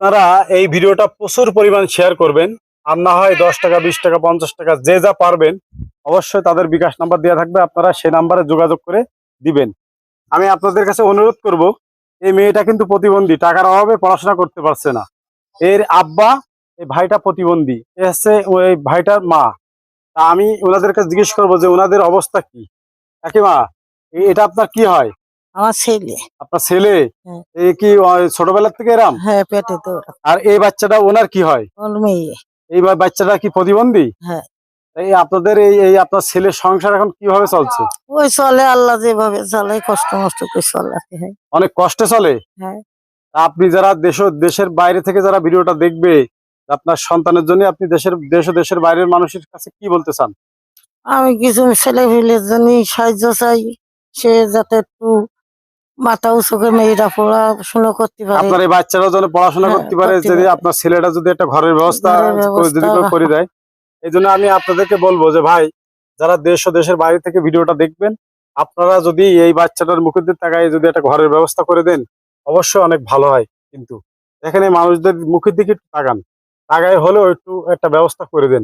আপনারা এই ভিডিওটা প্রচুর পরিমাণ শেয়ার করবেন, আর না হয় 10 টাকা 20 টাকা 50 টাকা যে যা পারবেন অবশ্যই তাদের বিকাশ নাম্বার দেওয়া থাকবে, আপনারা সেই নাম্বারে যোগাযোগ করে দিবেন। আমি আপনাদের কাছে অনুরোধ করব, এই মেয়েটা কিন্তু প্রতিবন্ধী, টাকার অভাবে পড়াশোনা করতে পারছে না। এর আব্বা, এই ভাইটা প্রতিবন্ধী, এ হচ্ছে ওই ভাইটার মা। তা আমি ওনাদের কাছে জিজ্ঞেস করবো যে ওনাদের অবস্থা কি। কাকিমা, এটা আপনার কি হয়? আমার ছেলে। আপনার ছেলে? হ্যাঁ। এই কি ছোটবেলার থেকে এরাম? হ্যাঁ, পেটে তো আর এই বাচ্চাটা ওনার কি হয়? ওর মেয়ে। এই বাচ্চাটা কি প্রতিবন্ধী? হ্যাঁ। এই আপনাদের এই এই আপনার ছেলের সংসার এখন কিভাবে চলছে? ওই চলে, আল্লাহ যেভাবে চলে কষ্ট মষ্ট করে চলাতে হয়। অনেক কষ্টে চলে। হ্যাঁ। তা আপনি যারা দেশের বাইরে থেকে যারা ভিডিওটা দেখবে, আপনার সন্তানের জন্য আপনি দেশের বাইরের মানুষের কাছে কি বলতে চান? আমি কিছু ছেলে ফেলের জন্য সাহায্য চাই, সে যাতে একটু মাথা উঁচু করে মেয়েরা পড়াশোনা করতে পারে। আপনার এই বাচ্চারা যেন পড়াশোনা হ্যাঁ, করতে পারে, করতে যদি পারে। আপনার ছেলেটা যদি একটা ঘরের ব্যবস্থা ঘরের ব্যবস্থা। যদি করে দেয়। এই জন্য আমি আপনাদেরকে বলবো যে ভাই, যারা দেশ ও দেশের বাইরে থেকে ভিডিওটা দেখবেন, আপনারা যদি এই বাচ্চাটার মুখের দিকে তাকায় যদি একটা ঘরের ব্যবস্থা করে দেন অবশ্যই অনেক ভালো হয়। কিন্তু এখানে মানুষদের মুখের দিকে একটু তাকান, তাকায় হলেও একটু একটা ব্যবস্থা করে দেন।